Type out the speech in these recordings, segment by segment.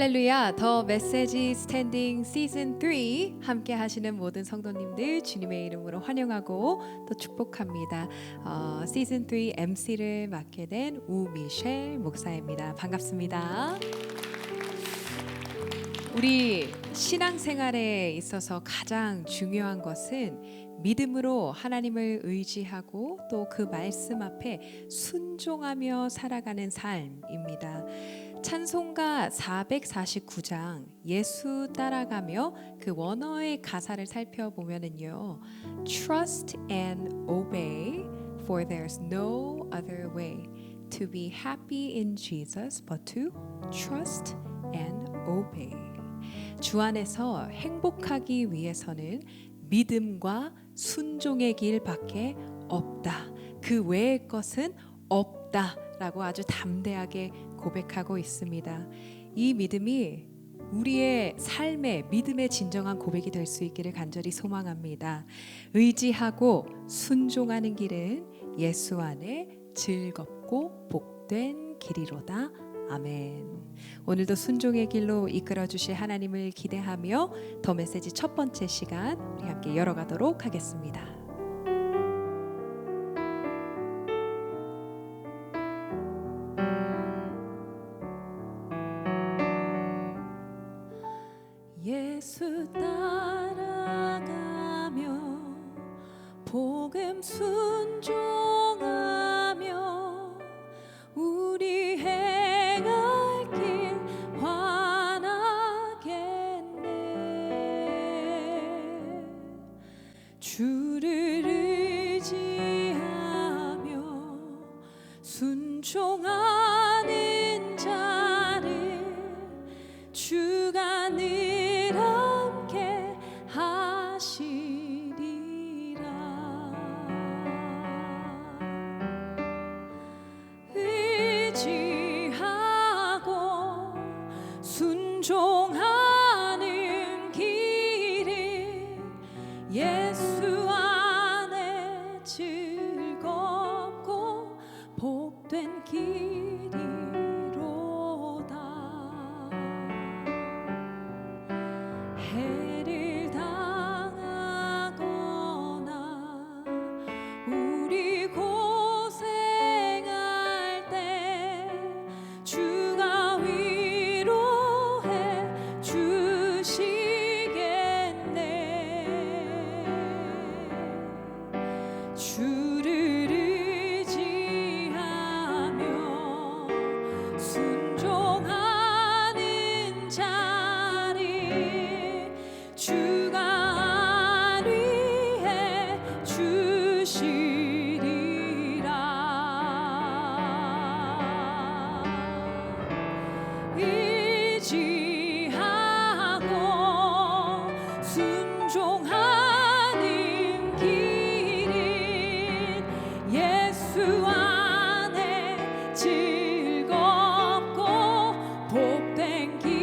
할렐루야. 더 메시지 스탠딩 시즌 3 함께 하시는 모든 성도님들 주님의 이름으로 환영하고 또 축복합니다. 시즌 3 MC를 맡게 된 우미셸 목사입니다. 반갑습니다. 우리 신앙생활에 있어서 가장 중요한 것은 믿음으로 하나님을 의지하고 또 그 말씀 앞에 순종하며 살아가는 삶입니다. 찬송가 449장 예수 따라가며 그 원어의 가사를 살펴보면은요, Trust and obey, for there's no other way to be happy in Jesus but to trust and obey. 주 안에서 행복하기 위해서는 믿음과 순종의 길밖에 없다. 그 외의 것은 없다라고 아주 담대하게 고백하고 있습니다. 이 믿음이 우리의 삶의 믿음의 진정한 고백이 될 수 있기를 간절히 소망합니다. 의지하고 순종하는 길은 예수 안에 즐겁고 복된 길이로다. 아멘. 오늘도 순종의 길로 이끌어 주실 하나님을 기대하며 더 메시지 첫 번째 시간 우리 함께 열어가도록 하겠습니다. 예수 따라가며 복음 순종하며 우리 행할 길 환하겠네. 주를 의지하며 순종하는 자를 주가 늘 함께 하시리라. 의지하고 순종하는 길은 예수 안에 즐겁고 복된 길이로다. 해를 당하거나 우리 고생할 때 주가 위로해 주시겠네. 주를 의지하며 순종하는 자를 주가 안위해 주시리라. 의지하고 순종하는 길은 예수 안에 즐겁고 복된 길이로다.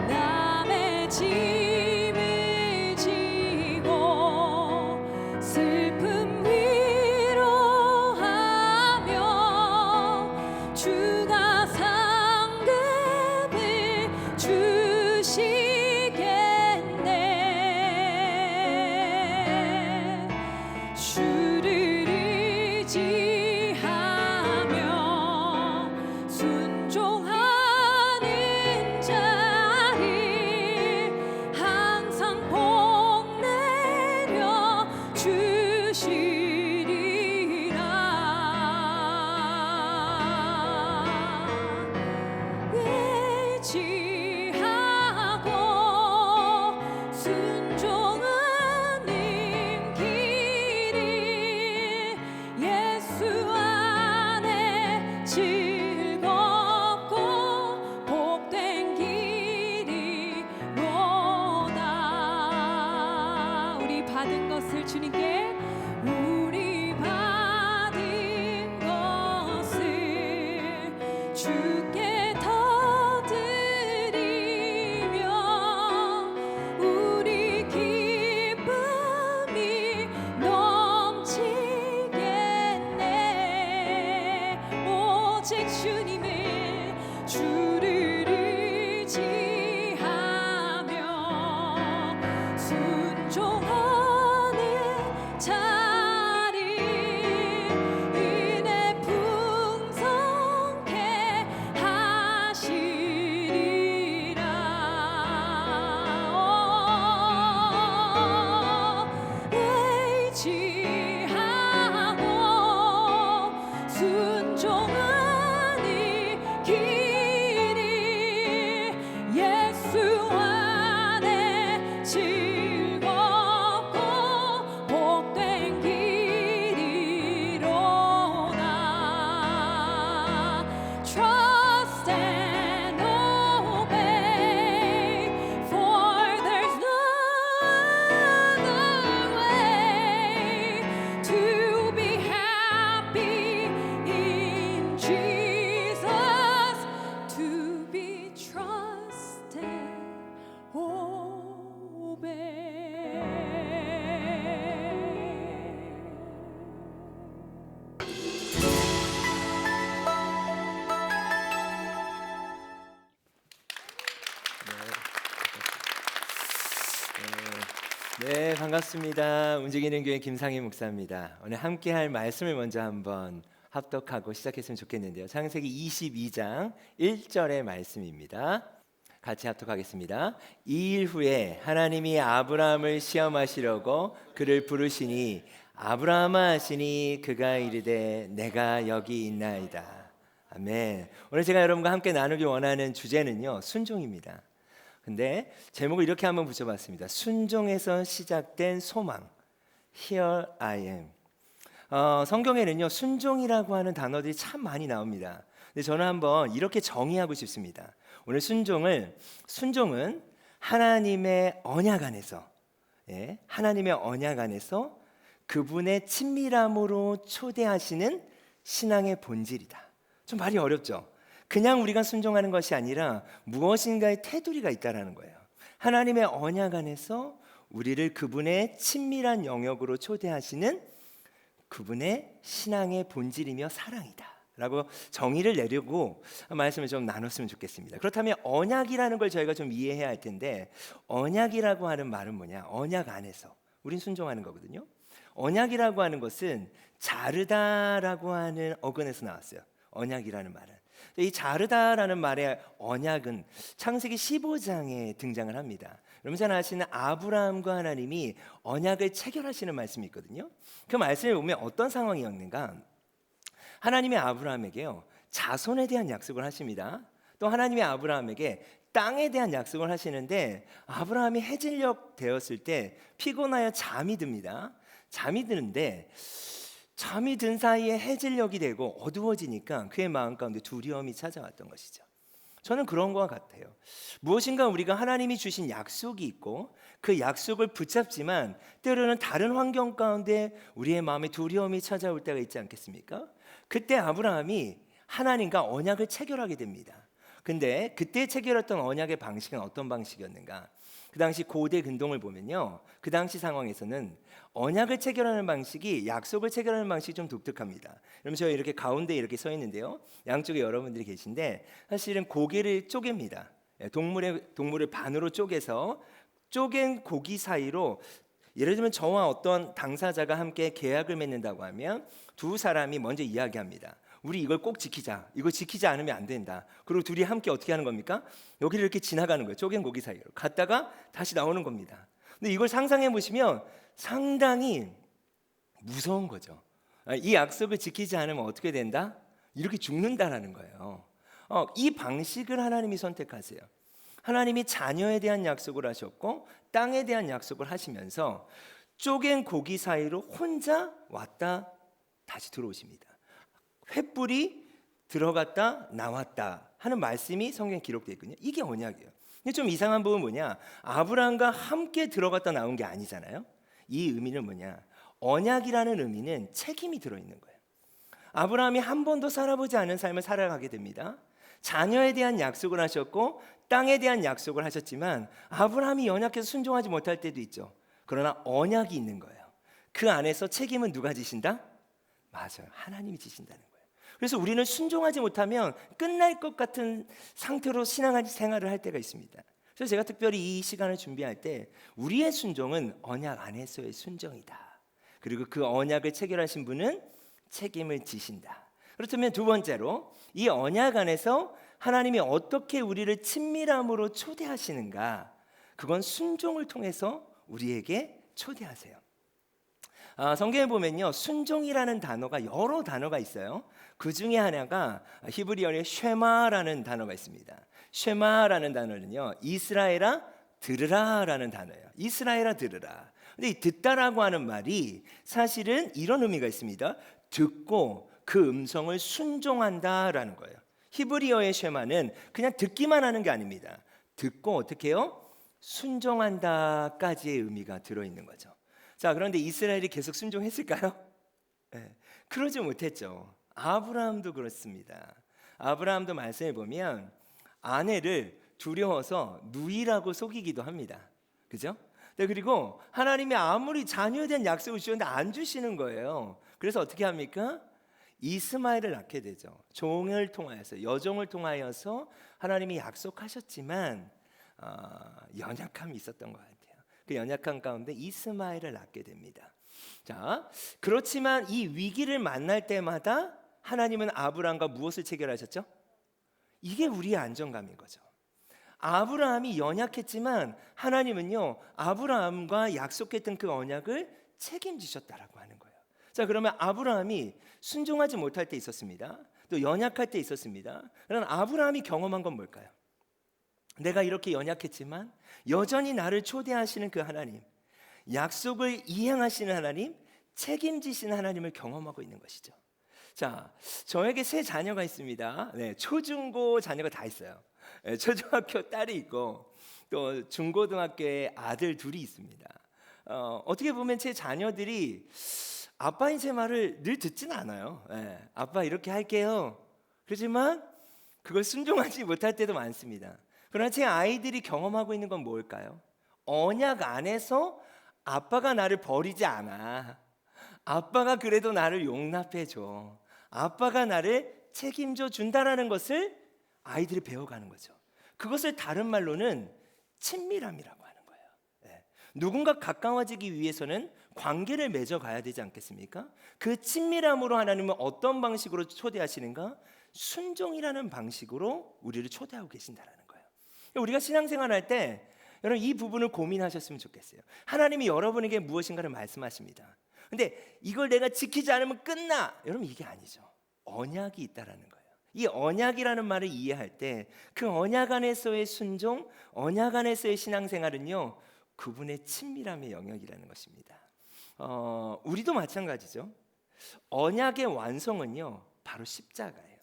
남의 짐을 지고 슬픔 위로하며 주가 상급을 주시겠네. 주를 의지하며 순종하는 자를 항상 복 내려 주시리라. 의지하고 순종하는 길이 예수 안에 즐겁고 복된 길이로다. 우리 받은 것을 주님께 우리 받은 것을 주께 더 드리며 우리 기쁨이 넘치겠네. trust and obey. 네, 반갑습니다. 움직이는 교회 김상희 목사입니다. 오늘 함께할 말씀을 먼저 한번 합독하고 시작했으면 좋겠는데요. 창세기 22장 1절의 말씀입니다. 같이 합독하겠습니다. 이 일 후에 하나님이 아브라함을 시험하시려고 그를 부르시니 아브라함아 하시니 그가 이르되 내가 여기 있나이다. 아멘. 오늘 제가 여러분과 함께 나누기 원하는 주제는요, 순종입니다. 근데 제목을 이렇게 한번 붙여봤습니다. 순종에서 시작된 소망. Here I am. 성경에는요, 순종이라고 하는 단어들이 참 많이 나옵니다. 근데 저는 한번 이렇게 정의하고 싶습니다. 오늘 순종은 하나님의 언약 안에서, 하나님의 언약 안에서 그분의 친밀함으로 초대하시는 신앙의 본질이다. 좀 말이 어렵죠? 그냥 우리가 순종하는 것이 아니라 무엇인가의 테두리가 있다라는 거예요. 하나님의 언약 안에서 우리를 그분의 친밀한 영역으로 초대하시는 그분의 신앙의 본질이며 사랑이다 라고 정의를 내려고 말씀을 좀 나눴으면 좋겠습니다. 그렇다면 언약이라는 걸 저희가 좀 이해해야 할 텐데, 언약이라고 하는 말은 뭐냐? 언약 안에서 우린 순종하는 거거든요. 언약이라고 하는 것은 자르다라고 하는 어근에서 나왔어요. 언약이라는 말은. 이 자르다라는 말의 언약은 창세기 15장에 등장을 합니다. 여러분 잘 아시는 아브라함과 하나님이 언약을 체결하시는 말씀이 있거든요. 그 말씀을 보면 어떤 상황이었는가? 하나님이 아브라함에게요, 자손에 대한 약속을 하십니다. 또 하나님이 아브라함에게 땅에 대한 약속을 하시는데, 아브라함이 해질녘 되었을 때 피곤하여 잠이 듭니다. 잠이 드는데 잠이 든 사이에 해질녘이 되고 어두워지니까 그의 마음 가운데 두려움이 찾아왔던 것이죠. 저는 그런 것과 같아요. 무엇인가 우리가 하나님이 주신 약속이 있고 그 약속을 붙잡지만 때로는 다른 환경 가운데 우리의 마음에 두려움이 찾아올 때가 있지 않겠습니까? 그때 아브라함이 하나님과 언약을 체결하게 됩니다. 근데 그때 체결했던 언약의 방식은 어떤 방식이었는가? 그 당시 고대 근동을 보면요, 그 당시 상황에서는 언약을 체결하는 방식이 약속을 체결하는 방식이 좀 독특합니다. 여러분, 저 이렇게 가운데 이렇게 서 있는데요, 양쪽에 여러분들이 계신데 사실은 고개를 쪼갭니다. 동물을 반으로 쪼개서 쪼갠 고기 사이로, 예를 들면 저와 어떤 당사자가 함께 계약을 맺는다고 하면 두 사람이 먼저 이야기합니다. 우리 이걸 꼭 지키자. 이거 지키지 않으면 안 된다. 그리고 둘이 함께 어떻게 하는 겁니까? 여기를 이렇게 지나가는 거예요. 쪼갠 고기 사이로 갔다가 다시 나오는 겁니다. 근데 이걸 상상해 보시면 상당히 무서운 거죠. 이 약속을 지키지 않으면 어떻게 된다? 이렇게 죽는다라는 거예요. 이 방식을 하나님이 선택하세요. 하나님이 자녀에 대한 약속을 하셨고 땅에 대한 약속을 하시면서 쪼갠 고기 사이로 혼자 왔다 다시 들어오십니다. 횃불이 들어갔다 나왔다 하는 말씀이 성경에 기록되어 있거든요. 이게 언약이에요. 근데 좀 이상한 부분은 뭐냐? 아브라함과 함께 들어갔다 나온 게 아니잖아요. 이 의미는 뭐냐? 언약이라는 의미는 책임이 들어있는 거예요. 아브라함이 한 번도 살아보지 않은 삶을 살아가게 됩니다. 자녀에 대한 약속을 하셨고 땅에 대한 약속을 하셨지만 아브라함이 연약해서 순종하지 못할 때도 있죠. 그러나 언약이 있는 거예요. 그 안에서 책임은 누가 지신다? 맞아요. 하나님이 지신다는 거예요. 그래서 우리는 순종하지 못하면 끝날 것 같은 상태로 신앙생활을 할 때가 있습니다. 그래서 제가 특별히 이 시간을 준비할 때 우리의 순종은 언약 안에서의 순종이다. 그리고 그 언약을 체결하신 분은 책임을 지신다. 그렇다면 두 번째로, 이 언약 안에서 하나님이 어떻게 우리를 친밀함으로 초대하시는가? 그건 순종을 통해서 우리에게 초대하세요. 성경에 보면요, 순종이라는 단어가 여러 단어가 있어요. 그 중에 하나가 히브리어의 쉐마라는 단어가 있습니다. 쉐마라는 단어는요, 이스라엘아 들으라라는 단어예요. 이스라엘아 들으라. 근데 이 듣다라고 하는 말이 사실은 이런 의미가 있습니다. 듣고 그 음성을 순종한다라는 거예요. 히브리어의 쉐마는 그냥 듣기만 하는 게 아닙니다. 듣고 어떻게 해요? 순종한다까지의 의미가 들어있는 거죠. 자, 그런데 이스라엘이 계속 순종했을까요? 네, 그러지 못했죠. 아브라함도 그렇습니다. 아브라함도 말씀해 보면 아내를 두려워서 누이라고 속이기도 합니다. 그죠? 네, 그리고 하나님이 아무리 자녀에 대한 약속을 주셨는데 안 주시는 거예요. 그래서 어떻게 합니까? 이스마엘을 낳게 되죠. 종을 통하여서, 여종을 통하여서 하나님이 약속하셨지만 연약함이 있었던 것 같아요. 그 연약함 가운데 이스마엘을 낳게 됩니다. 자, 그렇지만 이 위기를 만날 때마다 하나님은 아브라함과 무엇을 체결하셨죠? 이게 우리의 안정감인 거죠. 아브라함이 연약했지만 하나님은요, 아브라함과 약속했던 그 언약을 책임지셨다라고 하는 거예요. 자, 그러면 아브라함이 순종하지 못할 때 있었습니다. 또 연약할 때 있었습니다. 그러나 아브라함이 경험한 건 뭘까요? 내가 이렇게 연약했지만 여전히 나를 초대하시는 그 하나님, 약속을 이행하시는 하나님, 책임지시는 하나님을 경험하고 있는 것이죠. 자, 저에게 세 자녀가 있습니다. 네, 초중고 자녀가 다 있어요. 네, 초등학교 딸이 있고 또 중고등학교에 아들 둘이 있습니다. 어떻게 보면 제 자녀들이 아빠인 제 말을 늘 듣지는 않아요. 네, 아빠 이렇게 할게요. 그렇지만 그걸 순종하지 못할 때도 많습니다. 그러나 제 아이들이 경험하고 있는 건 뭘까요? 언약 안에서 아빠가 나를 버리지 않아. 아빠가 그래도 나를 용납해 줘. 아빠가 나를 책임져 준다라는 것을 아이들이 배워가는 거죠. 그것을 다른 말로는 친밀함이라고 하는 거예요. 네. 누군가 가까워지기 위해서는 관계를 맺어가야 되지 않겠습니까? 그 친밀함으로 하나님은 어떤 방식으로 초대하시는가? 순종이라는 방식으로 우리를 초대하고 계신다라는 거예요. 우리가 신앙생활할 때 여러분 이 부분을 고민하셨으면 좋겠어요. 하나님이 여러분에게 무엇인가를 말씀하십니다. 근데 이걸 내가 지키지 않으면 끝나. 여러분 이게 아니죠. 언약이 있다라는 거예요. 이 언약이라는 말을 이해할 때 그 언약 안에서의 순종, 언약 안에서의 신앙생활은요, 그분의 친밀함의 영역이라는 것입니다. 우리도 마찬가지죠. 언약의 완성은요, 바로 십자가예요.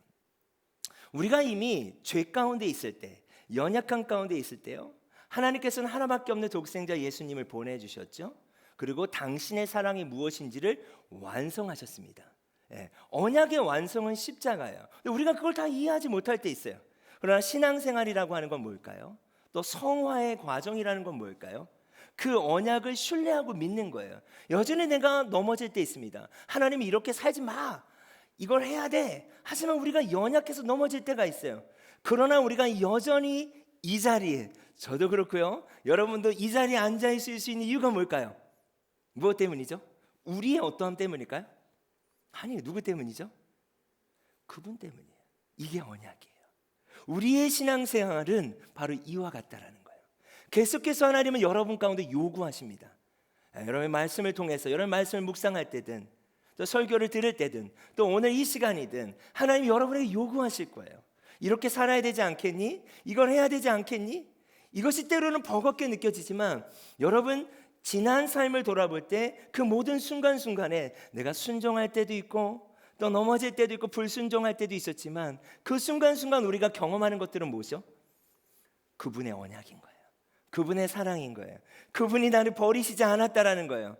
우리가 이미 죄 가운데 있을 때, 연약한 가운데 있을 때요, 하나님께서는 하나밖에 없는 독생자 예수님을 보내주셨죠. 그리고 당신의 사랑이 무엇인지를 완성하셨습니다. 예, 언약의 완성은 십자가예요. 근데 우리가 그걸 다 이해하지 못할 때 있어요. 그러나 신앙생활이라고 하는 건 뭘까요? 또 성화의 과정이라는 건 뭘까요? 그 언약을 신뢰하고 믿는 거예요. 여전히 내가 넘어질 때 있습니다. 하나님이 이렇게 살지 마. 이걸 해야 돼. 하지만 우리가 연약해서 넘어질 때가 있어요. 그러나 우리가 여전히 이 자리에, 저도 그렇고요, 여러분도 이 자리에 앉아 있을 수 있는 이유가 뭘까요? 무엇 때문이죠? 우리의 어떠함 때문일까요? 아니, 누구 때문이죠? 그분 때문이에요. 이게 언약이에요. 우리의 신앙생활은 바로 이와 같다라는 거예요. 계속해서 하나님은 여러분 가운데 요구하십니다. 여러분의 말씀을 통해서, 여러분의 말씀을 묵상할 때든, 또 설교를 들을 때든, 또 오늘 이 시간이든 하나님이 여러분에게 요구하실 거예요. 이렇게 살아야 되지 않겠니? 이걸 해야 되지 않겠니? 이것이 때로는 버겁게 느껴지지만 여러분 지난 삶을 돌아볼 때 그 모든 순간순간에 내가 순종할 때도 있고 또 넘어질 때도 있고 불순종할 때도 있었지만 그 순간순간 우리가 경험하는 것들은 무엇이요? 그분의 언약인 거예요. 그분의 사랑인 거예요. 그분이 나를 버리시지 않았다라는 거예요.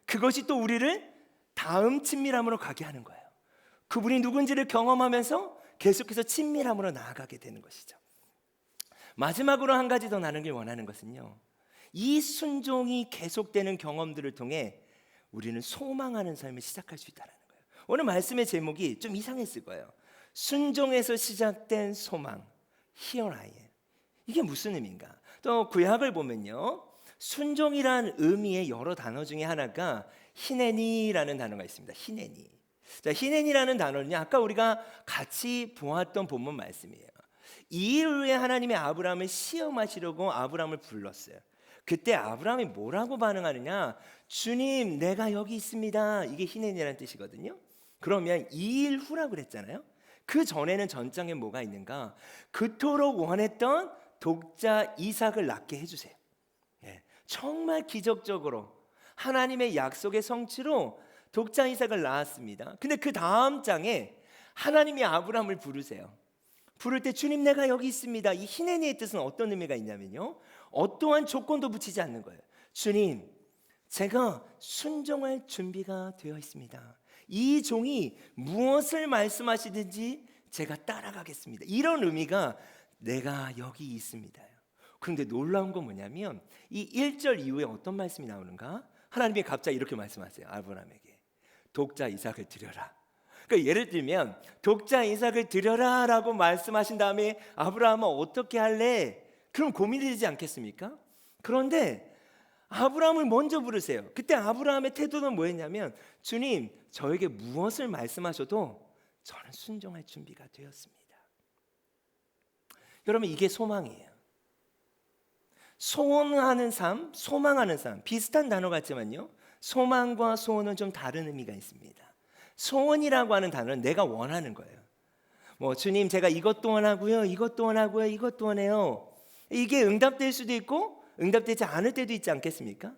그것이 또 우리를 다음 친밀함으로 가게 하는 거예요. 그분이 누군지를 경험하면서 계속해서 친밀함으로 나아가게 되는 것이죠. 마지막으로 한 가지 더 나누길 원하는 것은요, 이 순종이 계속되는 경험들을 통해 우리는 소망하는 삶을 시작할 수 있다는 거예요. 오늘 말씀의 제목이 좀 이상했을 거예요. 순종에서 시작된 소망, Here I am. 이게 무슨 의미인가? 또 구약을 보면요, 순종이란 의미의 여러 단어 중에 하나가 히네니라는 단어가 있습니다. 히네니. 자, 히넨이라는 단어는요, 아까 우리가 같이 보았던 본문 말씀이에요. 이 일 후에 하나님이 아브라함을 시험하시려고 아브라함을 불렀어요. 그때 아브라함이 뭐라고 반응하느냐? 주님, 내가 여기 있습니다. 이게 히넨이라는 뜻이거든요. 그러면 이 일 후라고 그랬잖아요. 그 전에는 전장에 뭐가 있는가? 그토록 원했던 독자 이삭을 낳게 해주세요. 예, 정말 기적적으로 하나님의 약속의 성취로 독자 이삭을 낳았습니다. 근데 그 다음 장에 하나님이 아브라함을 부르세요. 부를 때 주님, 내가 여기 있습니다. 이 히네니의 뜻은 어떤 의미가 있냐면요, 어떠한 조건도 붙이지 않는 거예요. 주님, 제가 순종할 준비가 되어 있습니다. 이 종이 무엇을 말씀하시든지 제가 따라가겠습니다. 이런 의미가 내가 여기 있습니다. 그런데 놀라운 건 뭐냐면 이 1절 이후에 어떤 말씀이 나오는가? 하나님이 갑자기 이렇게 말씀하세요. 아브라함에게 독자 이삭을 드려라. 그러니까 예를 들면 독자 이삭을 드려라라고 말씀하신 다음에 아브라함은 어떻게 할래? 그럼 고민이 되지 않겠습니까? 그런데 아브라함을 먼저 부르세요. 그때 아브라함의 태도는 뭐였냐면 주님, 저에게 무엇을 말씀하셔도 저는 순종할 준비가 되었습니다. 여러분, 이게 소망이에요. 소원하는 삶, 소망하는 삶, 비슷한 단어 같지만요, 소망과 소원은 좀 다른 의미가 있습니다. 소원이라고 하는 단어는 내가 원하는 거예요. 뭐 주님, 제가 이것도 원하고요, 이것도 원하고요, 이것도 원해요. 이게 응답될 수도 있고 응답되지 않을 때도 있지 않겠습니까?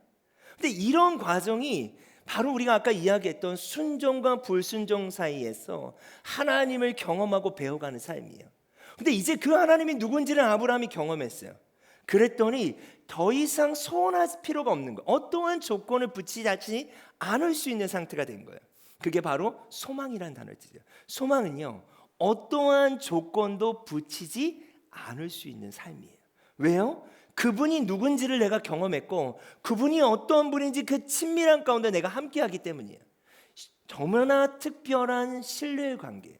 근데 이런 과정이 바로 우리가 아까 이야기했던 순종과 불순종 사이에서 하나님을 경험하고 배워가는 삶이에요. 근데 이제 그 하나님이 누군지를 아브라함이 경험했어요. 그랬더니 더 이상 소원할 필요가 없는 거예요. 어떠한 조건을 붙이지 않을 수 있는 상태가 된 거예요. 그게 바로 소망이라는 단어를 쓰죠. 소망은요, 어떠한 조건도 붙이지 않을 수 있는 삶이에요. 왜요? 그분이 누군지를 내가 경험했고 그분이 어떠한 분인지 그 친밀한 가운데 내가 함께하기 때문이에요. 너무나 특별한 신뢰의 관계예요.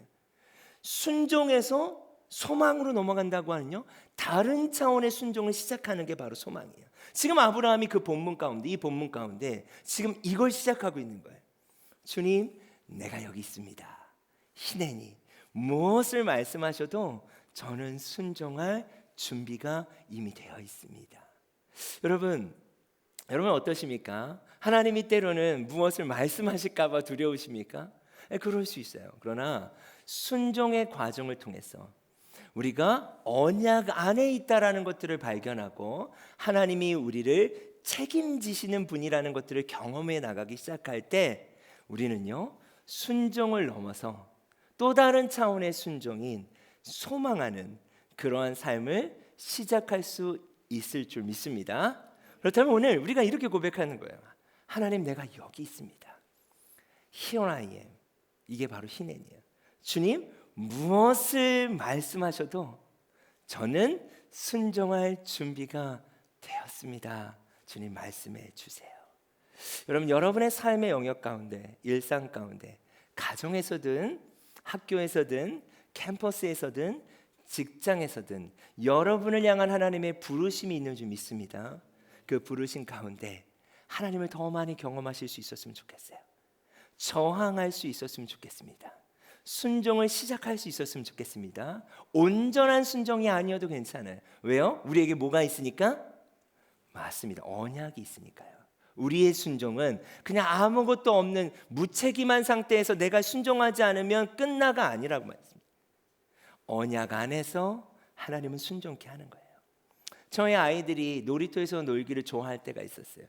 순종에서 소망으로 넘어간다고 하는요, 다른 차원의 순종을 시작하는 게 바로 소망이에요. 지금 아브라함이 그 본문 가운데, 이 본문 가운데 지금 이걸 시작하고 있는 거예요. 주님, 내가 여기 있습니다. 희내니 무엇을 말씀하셔도 저는 순종할 준비가 이미 되어 있습니다. 여러분 어떠십니까? 하나님이 때로는 무엇을 말씀하실까 봐 두려우십니까? 그럴 수 있어요. 그러나 순종의 과정을 통해서 우리가 언약 안에 있다라는 것들을 발견하고 하나님이 우리를 책임지시는 분이라는 것들을 경험해 나가기 시작할 때 우리는요, 순종을 넘어서 또 다른 차원의 순종인 소망하는 그러한 삶을 시작할 수 있을 줄 믿습니다. 그렇다면 오늘 우리가 이렇게 고백하는 거예요. 하나님, 내가 여기 있습니다. Here I am. 이게 바로 희낸이에요. 주님, 무엇을 말씀하셔도 저는 순종할 준비가 되었습니다. 주님, 말씀해 주세요. 여러분, 여러분의 삶의 영역 가운데, 일상 가운데, 가정에서든 학교에서든 캠퍼스에서든 직장에서든 여러분을 향한 하나님의 부르심이 있는 줄 믿습니다. 그 부르심 가운데 하나님을 더 많이 경험하실 수 있었으면 좋겠어요. 저항할 수 있었으면 좋겠습니다. 순종을 시작할 수 있었으면 좋겠습니다. 온전한 순종이 아니어도 괜찮아요. 왜요? 우리에게 뭐가 있으니까? 맞습니다. 언약이 있으니까요. 우리의 순종은 그냥 아무것도 없는 무책임한 상태에서 내가 순종하지 않으면 끝나가 아니라고 말했습니다. 언약 안에서 하나님은 순종케 하는 거예요. 저희 아이들이 놀이터에서 놀기를 좋아할 때가 있었어요.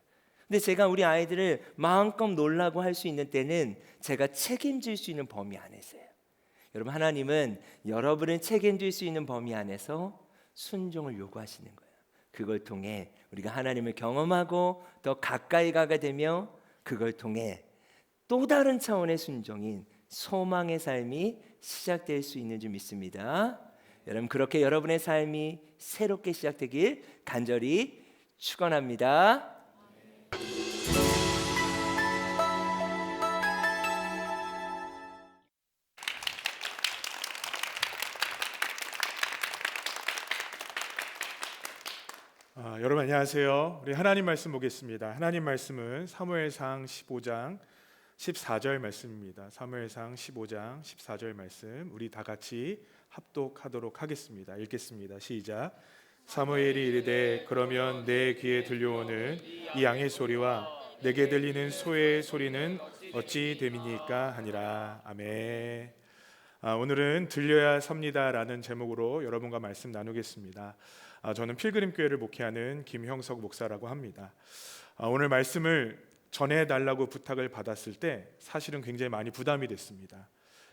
근데 제가 우리 아이들을 마음껏 놀라고 할 수 있는 때는 제가 책임질 수 있는 범위 안에서예요. 여러분, 하나님은 여러분을 책임질 수 있는 범위 안에서 순종을 요구하시는 거예요. 그걸 통해 우리가 하나님을 경험하고 더 가까이 가게 되며 그걸 통해 또 다른 차원의 순종인 소망의 삶이 시작될 수 있는 줄 믿습니다. 여러분, 그렇게 여러분의 삶이 새롭게 시작되길 간절히 축원합니다. 여러분 안녕하세요. 우리 하나님 말씀 보겠습니다. 하나님 말씀은 사무엘상 15장 14절 말씀입니다. 사무엘상 15장 14절 말씀 우리 다 같이 합독하도록 하겠습니다. 읽겠습니다. 시작. 사무엘이 이르되 그러면 내 귀에 들려오는 이 양의 소리와 내게 들리는 소의 소리는 어찌 됨이니까 하니라. 아멘. 오늘은 들려야 섭니다라는 제목으로 여러분과 말씀 나누겠습니다. 저는 필그림교회를 목회하는 김형석 목사라고 합니다. 오늘 말씀을 전해달라고 부탁을 받았을 때 사실은 굉장히 많이 부담이 됐습니다.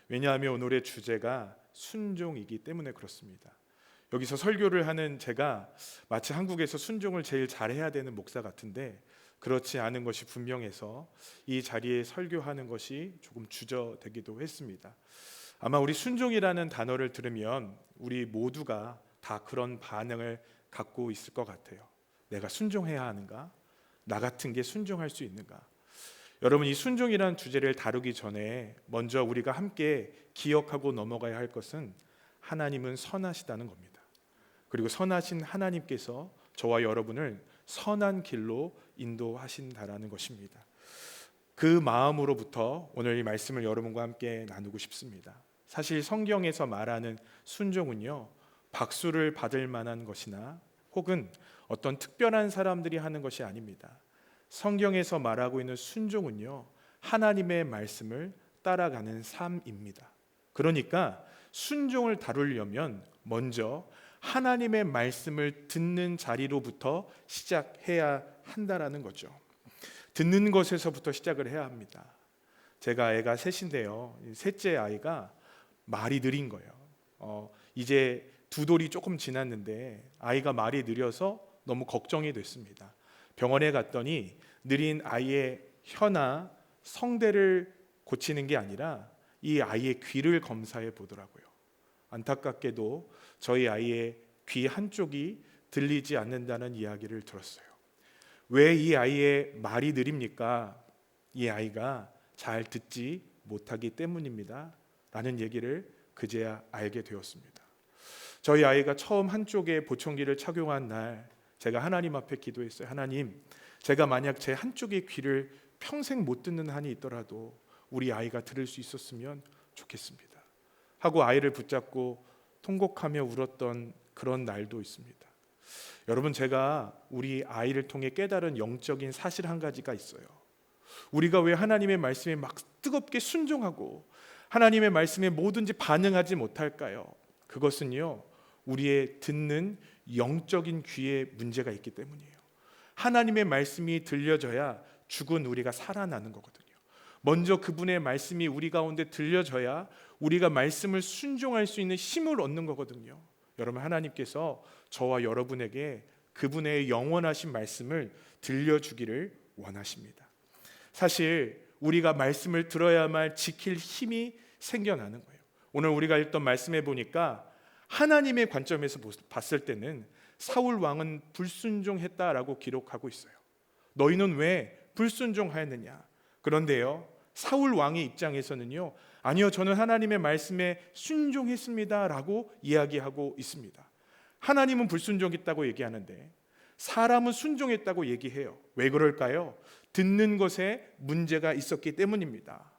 왜냐하면 오늘의 주제가 순종이기 때문에 그렇습니다. 여기서 설교를 하는 제가 마치 한국에서 순종을 제일 잘해야 되는 목사 같은데 그렇지 않은 것이 분명해서 이 자리에 설교하는 것이 조금 주저되기도 했습니다. 아마 우리 순종이라는 단어를 들으면 우리 모두가 다 그런 반응을 갖고 있을 것 같아요. 내가 순종해야 하는가? 나 같은 게 순종할 수 있는가? 여러분, 이 순종이라는 주제를 다루기 전에 먼저 우리가 함께 기억하고 넘어가야 할 것은 하나님은 선하시다는 겁니다. 그리고 선하신 하나님께서 저와 여러분을 선한 길로 인도하신다라는 것입니다. 그 마음으로부터 오늘 이 말씀을 여러분과 함께 나누고 싶습니다. 사실 성경에서 말하는 순종은요, 박수를 받을 만한 것이나 혹은 어떤 특별한 사람들이 하는 것이 아닙니다. 성경에서 말하고 있는 순종은요, 하나님의 말씀을 따라가는 삶입니다. 그러니까 순종을 다루려면 먼저 하나님의 말씀을 듣는 자리로부터 시작해야 한다라는 거죠. 듣는 것에서부터 시작을 해야 합니다. 제가 애가 셋인데요, 셋째 아이가 말이 느린 거예요. 이제 두 돌이 조금 지났는데 아이가 말이 느려서 너무 걱정이 됐습니다. 병원에 갔더니 느린 아이의 혀나 성대를 고치는 게 아니라 이 아이의 귀를 검사해 보더라고요. 안타깝게도 저희 아이의 귀 한쪽이 들리지 않는다는 이야기를 들었어요. 왜 이 아이의 말이 느립니까? 이 아이가 잘 듣지 못하기 때문입니다 라는 얘기를 그제야 알게 되었습니다. 저희 아이가 처음 한쪽에 보청기를 착용한 날 제가 하나님 앞에 기도했어요. 하나님, 제가 만약 제 한쪽의 귀를 평생 못 듣는 한이 있더라도 우리 아이가 들을 수 있었으면 좋겠습니다 하고 아이를 붙잡고 통곡하며 울었던 그런 날도 있습니다. 여러분, 제가 우리 아이를 통해 깨달은 영적인 사실 한 가지가 있어요. 우리가 왜 하나님의 말씀에 막 뜨겁게 순종하고 하나님의 말씀에 뭐든지 반응하지 못할까요? 그것은요, 우리의 듣는 영적인 귀에 문제가 있기 때문이에요. 하나님의 말씀이 들려져야 죽은 우리가 살아나는 거거든요. 먼저 그분의 말씀이 우리 가운데 들려져야 우리가 말씀을 순종할 수 있는 힘을 얻는 거거든요. 여러분, 하나님께서 저와 여러분에게 그분의 영원하신 말씀을 들려주기를 원하십니다. 사실 우리가 말씀을 들어야만 지킬 힘이 생겨나는 거예요. 오늘 우리가 읽던 말씀에 보니까 하나님의 관점에서 봤을 때는 사울 왕은 불순종했다라고 기록하고 있어요. 너희는 왜 불순종하였느냐? 그런데요, 사울 왕의 입장에서는요, 아니요, 저는 하나님의 말씀에 순종했습니다라고 이야기하고 있습니다. 하나님은 불순종했다고 얘기하는데 사람은 순종했다고 얘기해요. 왜 그럴까요? 듣는 것에 문제가 있었기 때문입니다.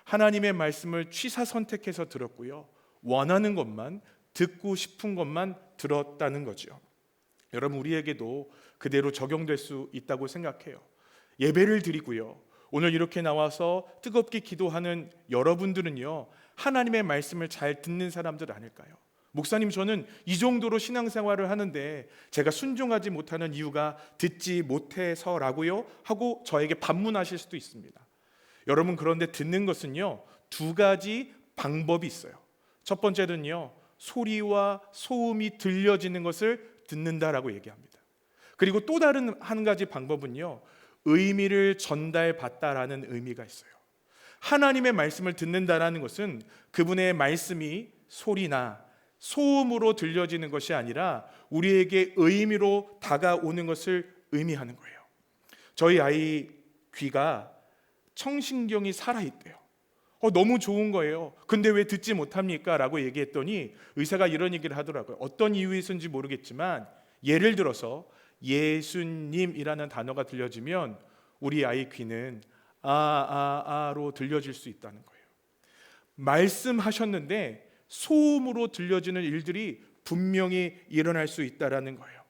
하나님의 말씀을 취사 선택해서 들었고요, 원하는 것만, 듣고 싶은 것만 들었다는 거죠. 여러분, 우리에게도 그대로 적용될 수 있다고 생각해요. 예배를 드리고요, 오늘 이렇게 나와서 뜨겁게 기도하는 여러분들은요, 하나님의 말씀을 잘 듣는 사람들 아닐까요? 목사님, 저는 이 정도로 신앙생활을 하는데 제가 순종하지 못하는 이유가 듣지 못해서라고요? 하고 저에게 반문하실 수도 있습니다. 여러분, 그런데 듣는 것은요, 두 가지 방법이 있어요. 첫 번째는요, 소리와 소음이 들려지는 것을 듣는다라고 얘기합니다. 그리고 또 다른 한 가지 방법은요, 의미를 전달받다라는 의미가 있어요. 하나님의 말씀을 듣는다라는 것은 그분의 말씀이 소리나 소음으로 들려지는 것이 아니라 우리에게 의미로 다가오는 것을 의미하는 거예요. 저희 아이 귀가 청신경이 살아있대요. 너무 좋은 거예요. 근데 왜 듣지 못합니까? 라고 얘기했더니 의사가 이런 얘기를 하더라고요. 어떤 이유에서인지 모르겠지만 예를 들어서 예수님이라는 단어가 들려지면 우리 아이 귀는 아로 들려질 수 있다는 거예요. 말씀하셨는데 소음으로 들려지는 일들이 분명히 일어날 수 있다는 거예요.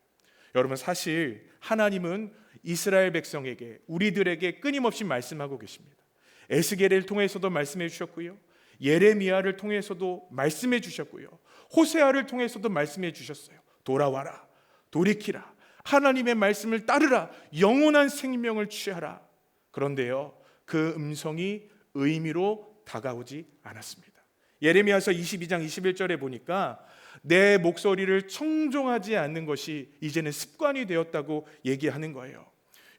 여러분, 사실 하나님은 이스라엘 백성에게, 우리들에게 끊임없이 말씀하고 계십니다. 에스겔을 통해서도 말씀해 주셨고요, 예레미야를 통해서도 말씀해 주셨고요, 호세아를 통해서도 말씀해 주셨어요. 돌아와라, 돌이키라, 하나님의 말씀을 따르라, 영원한 생명을 취하라. 그런데요, 그 음성이 의미로 다가오지 않았습니다. 예레미야서 22장 21절에 보니까 내 목소리를 청종하지 않는 것이 이제는 습관이 되었다고 얘기하는 거예요.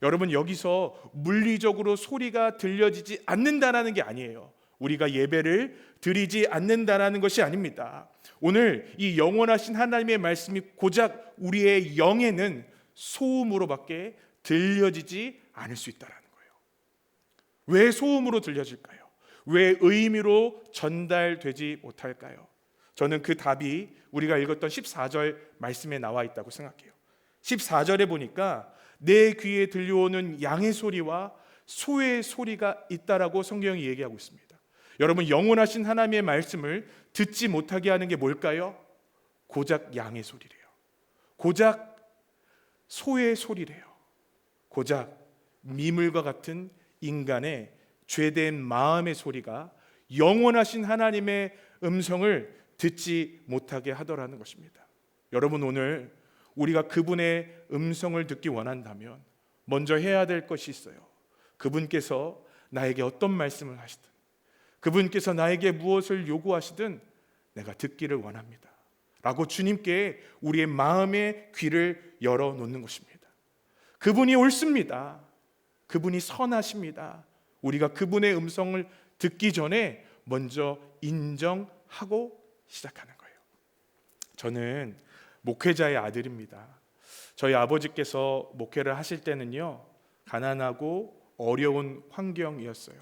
여러분, 여기서 물리적으로 소리가 들려지지 않는다는 게 아니에요. 우리가 예배를 드리지 않는다라는 것이 아닙니다. 오늘 이 영원하신 하나님의 말씀이 고작 우리의 영에는 소음으로밖에 들려지지 않을 수 있다라는 거예요. 왜 소음으로 들려질까요? 왜 의미로 전달되지 못할까요? 저는 그 답이 우리가 읽었던 14절 말씀에 나와 있다고 생각해요. 14절에 보니까 내 귀에 들려오는 양의 소리와 소의 소리가 있다라고 성경이 얘기하고 있습니다. 여러분, 영원하신 하나님의 말씀을 듣지 못하게 하는 게 뭘까요? 고작 양의 소리래요. 고작 소의 소리래요. 고작 미물과 같은 인간의 죄된 마음의 소리가 영원하신 하나님의 음성을 듣지 못하게 하더라는 것입니다. 여러분, 오늘 우리가 그분의 음성을 듣기 원한다면 먼저 해야 될 것이 있어요. 그분께서 나에게 어떤 말씀을 하시든, 그분께서 나에게 무엇을 요구하시든 내가 듣기를 원합니다 라고 주님께 우리의 마음의 귀를 열어놓는 것입니다. 그분이 옳습니다. 그분이 선하십니다. 우리가 그분의 음성을 듣기 전에 먼저 인정하고 시작하는 거예요. 저는 목회자의 아들입니다. 저희 아버지께서 목회를 하실 때는요, 가난하고 어려운 환경이었어요.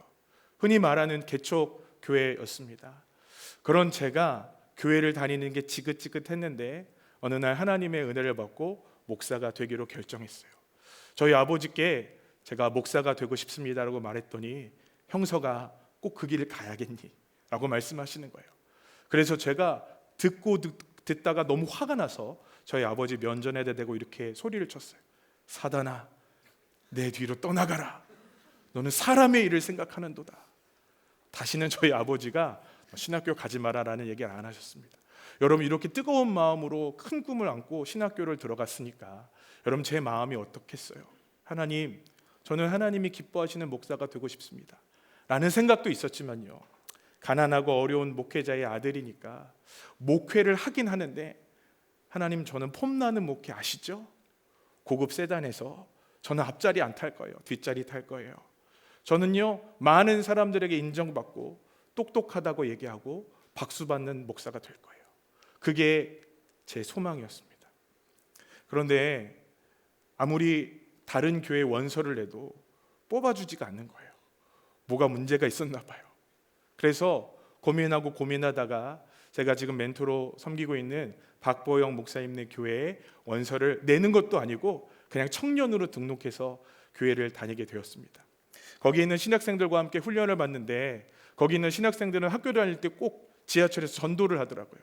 흔히 말하는 개척교회였습니다. 그런 제가 교회를 다니는 게 지긋지긋했는데 어느 날 하나님의 은혜를 받고 목사가 되기로 결정했어요. 저희 아버지께 제가 목사가 되고 싶습니다라고 말했더니 형서가 꼭 그 길을 가야겠니? 라고 말씀하시는 거예요. 그래서 제가 듣다가 너무 화가 나서 저희 아버지 면전에다 대고 이렇게 소리를 쳤어요. 사단아, 내 뒤로 떠나가라. 너는 사람의 일을 생각하는도다. 다시는 저희 아버지가 신학교 가지 마라라는 얘기를 안 하셨습니다. 여러분, 이렇게 뜨거운 마음으로 큰 꿈을 안고 신학교를 들어갔으니까 여러분, 제 마음이 어떻겠어요? 하나님, 저는 하나님이 기뻐하시는 목사가 되고 싶습니다 라는 생각도 있었지만요, 가난하고 어려운 목회자의 아들이니까 목회를 하긴 하는데, 하나님, 저는 폼나는 목회 아시죠? 고급 세단에서 저는 앞자리 안 탈 거예요. 뒷자리 탈 거예요. 저는요, 많은 사람들에게 인정받고 똑똑하다고 얘기하고 박수 받는 목사가 될 거예요. 그게 제 소망이었습니다. 그런데 아무리 다른 교회 원서를 내도 뽑아주지가 않는 거예요. 뭐가 문제가 있었나 봐요. 그래서 고민하다가 제가 지금 멘토로 섬기고 있는 박보영 목사님네 교회에 원서를 내는 것도 아니고 그냥 청년으로 등록해서 교회를 다니게 되었습니다. 거기 있는 신학생들과 함께 훈련을 받는데, 거기 있는 신학생들은 학교 다닐 때 꼭 지하철에서 전도를 하더라고요.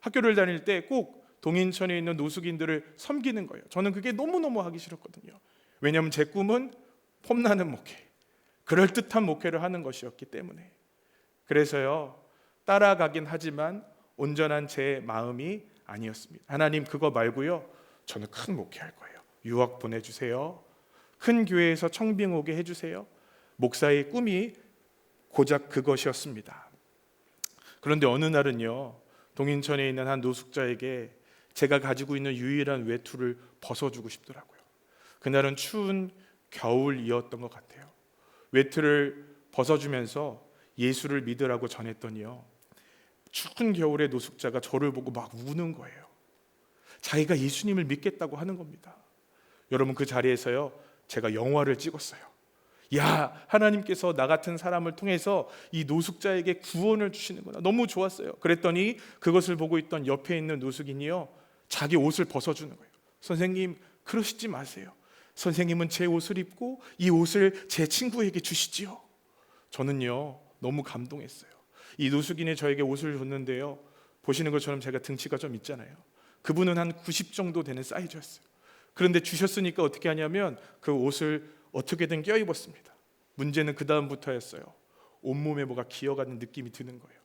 학교를 다닐 때 꼭 동인천에 있는 노숙인들을 섬기는 거예요. 저는 그게 너무너무 하기 싫었거든요. 왜냐하면 제 꿈은 폼나는 목회, 그럴듯한 목회를 하는 것이었기 때문에. 그래서요, 따라가긴 하지만 온전한 제 마음이 아니었습니다. 하나님, 그거 말고요, 저는 큰 목회할 거예요. 유학 보내주세요. 큰 교회에서 청빙 오게 해주세요. 목사의 꿈이 고작 그것이었습니다. 그런데 어느 날은요, 동인천에 있는 한 노숙자에게 제가 가지고 있는 유일한 외투를 벗어주고 싶더라고요. 그날은 추운 겨울이었던 것 같아요. 외투를 벗어주면서 예수를 믿으라고 전했더니요, 추운 겨울에 노숙자가 저를 보고 막 우는 거예요. 자기가 예수님을 믿겠다고 하는 겁니다. 여러분, 그 자리에서요, 제가 영화를 찍었어요. 야, 하나님께서 나 같은 사람을 통해서 이 노숙자에게 구원을 주시는구나. 너무 좋았어요. 그랬더니 그것을 보고 있던 옆에 있는 노숙인이요, 자기 옷을 벗어주는 거예요. 선생님, 그러시지 마세요. 선생님은 제 옷을 입고 이 옷을 제 친구에게 주시지요. 저는요, 너무 감동했어요. 이 노숙인이 저에게 옷을 줬는데요, 보시는 것처럼 제가 등치가 좀 있잖아요. 그분은 한 90 정도 되는 사이즈였어요. 그런데 주셨으니까 어떻게 하냐면 그 옷을 어떻게든 껴입었습니다. 문제는 그 다음부터였어요. 온몸에 뭐가 기어가는 느낌이 드는 거예요.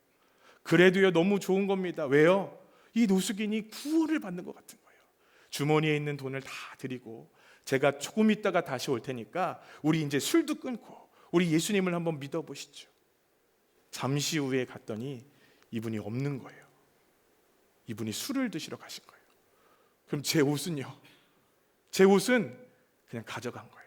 그래도요, 너무 좋은 겁니다. 왜요? 이 노숙인이 구원을 받는 것 같은 거예요. 주머니에 있는 돈을 다 드리고, 제가 조금 있다가 다시 올 테니까 우리 이제 술도 끊고 우리 예수님을 한번 믿어보시죠. 잠시 후에 갔더니 이분이 없는 거예요. 이분이 술을 드시러 가신 거예요. 그럼 제 옷은요? 제 옷은 그냥 가져간 거예요.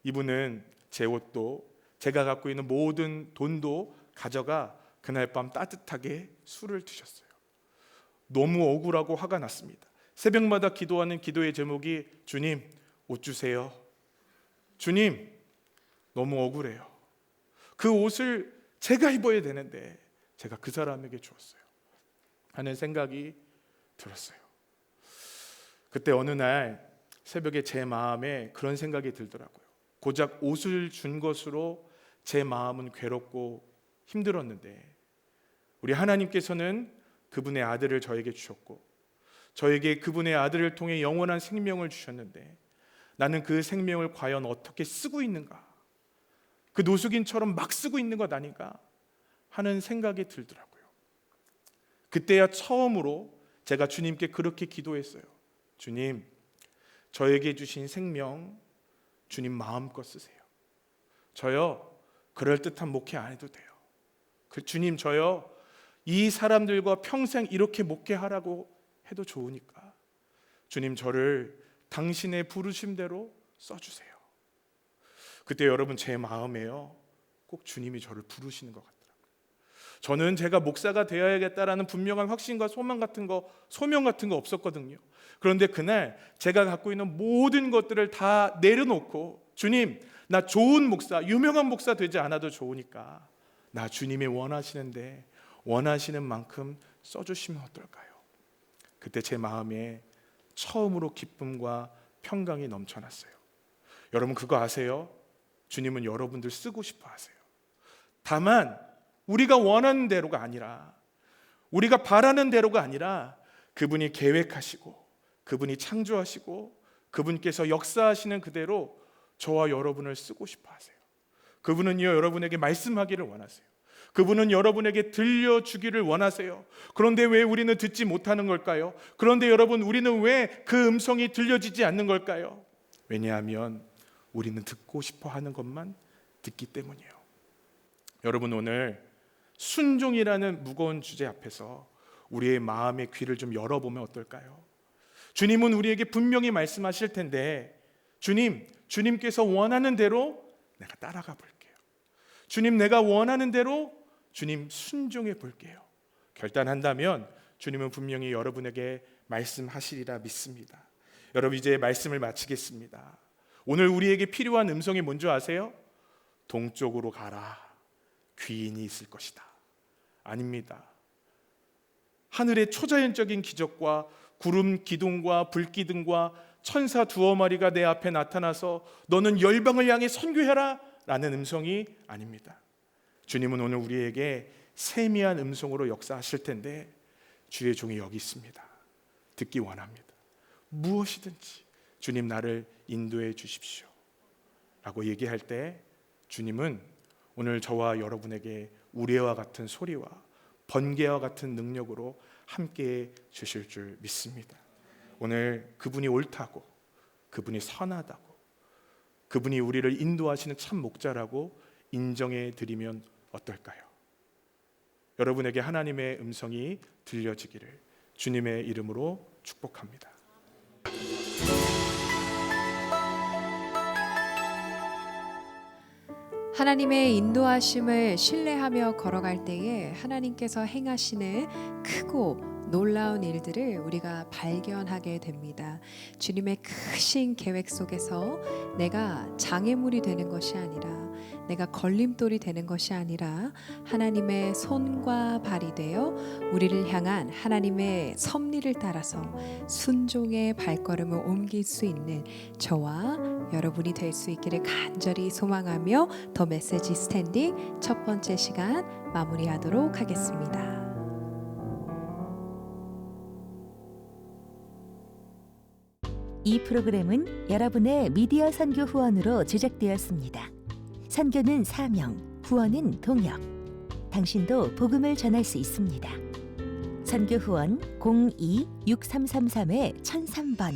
이분은 제 옷도 제가 갖고 있는 모든 돈도 가져가 그날 밤 따뜻하게 술을 드셨어요. 너무 억울하고 화가 났습니다. 새벽마다 기도하는 기도의 제목이 주님 옷 주세요. 주님 너무 억울해요. 그 옷을 제가 입어야 되는데 제가 그 사람에게 주었어요 하는 생각이 들었어요. 그때 어느 날 새벽에 제 마음에 그런 생각이 들더라고요. 고작 옷을 준 것으로 제 마음은 괴롭고 힘들었는데 우리 하나님께서는 그분의 아들을 저에게 주셨고 저에게 그분의 아들을 통해 영원한 생명을 주셨는데 나는 그 생명을 과연 어떻게 쓰고 있는가? 그 노숙인처럼 막 쓰고 있는 것 아닌가 하는 생각이 들더라고요. 그때야 처음으로 제가 주님께 그렇게 기도했어요. 주님, 저에게 주신 생명 주님 마음껏 쓰세요. 저요 그럴듯한 목회 안 해도 돼요. 주님, 저요 이 사람들과 평생 이렇게 목회하라고 해도 좋으니까 주님 저를 당신의 부르심대로 써주세요. 그때 여러분 제 마음에요 꼭 주님이 저를 부르시는 것 같더라고요. 저는 제가 목사가 되어야겠다라는 분명한 확신과 소망 같은 거, 소명 같은 거 없었거든요. 그런데 그날 제가 갖고 있는 모든 것들을 다 내려놓고 주님, 나 좋은 목사, 유명한 목사 되지 않아도 좋으니까 나 주님이 원하시는데 원하시는 만큼 써주시면 어떨까요? 그때 제 마음에 처음으로 기쁨과 평강이 넘쳐났어요. 여러분 그거 아세요? 주님은 여러분들 쓰고 싶어 하세요. 다만 우리가 원하는 대로가 아니라 우리가 바라는 대로가 아니라 그분이 계획하시고 그분이 창조하시고 그분께서 역사하시는 그대로 저와 여러분을 쓰고 싶어 하세요. 그분은요 여러분에게 말씀하기를 원하세요. 그분은 여러분에게 들려주기를 원하세요. 그런데 왜 우리는 듣지 못하는 걸까요? 그런데 여러분 우리는 왜 그 음성이 들려지지 않는 걸까요? 왜냐하면 우리는 듣고 싶어 하는 것만 듣기 때문이에요. 여러분 오늘 순종이라는 무거운 주제 앞에서 우리의 마음의 귀를 좀 열어보면 어떨까요? 주님은 우리에게 분명히 말씀하실 텐데 주님께서 원하는 대로 내가 따라가 볼게요. 주님 내가 원하는 대로 주님 순종해 볼게요. 결단한다면 주님은 분명히 여러분에게 말씀하시리라 믿습니다. 여러분 이제 말씀을 마치겠습니다. 오늘 우리에게 필요한 음성이 뭔지 아세요? 동쪽으로 가라. 귀인이 있을 것이다. 아닙니다. 하늘의 초자연적인 기적과 구름 기둥과 불기둥과 천사 두어 마리가 내 앞에 나타나서 너는 열방을 향해 선교해라 라는 음성이 아닙니다. 주님은 오늘 우리에게 세미한 음성으로 역사하실 텐데 주의 종이 여기 있습니다. 듣기 원합니다. 무엇이든지 주님 나를 인도해 주십시오 라고 얘기할 때 주님은 오늘 저와 여러분에게 우레와 같은 소리와 번개와 같은 능력으로 함께해 주실 줄 믿습니다. 오늘 그분이 옳다고 그분이 선하다고 그분이 우리를 인도하시는 참 목자라고 인정해 드리면 어떨까요? 여러분에게 하나님의 음성이 들려지기를 주님의 이름으로 축복합니다. 하나님의 인도하심을 신뢰하며 걸어갈 때에 하나님께서 행하시는 크고 놀라운 일들을 우리가 발견하게 됩니다. 주님의 크신 계획 속에서 내가 장애물이 되는 것이 아니라 내가 걸림돌이 되는 것이 아니라 하나님의 손과 발이 되어 우리를 향한 하나님의 섭리를 따라서 순종의 발걸음을 옮길 수 있는 저와 여러분이 될 수 있기를 간절히 소망하며 더 메시지 스탠딩 첫 번째 시간 마무리하도록 하겠습니다. 이 프로그램은 여러분의 미디어 선교 후원으로 제작되었습니다. 선교는 사명, 후원은 동역. 당신도 복음을 전할 수 있습니다. 선교 후원 02-6333-1003번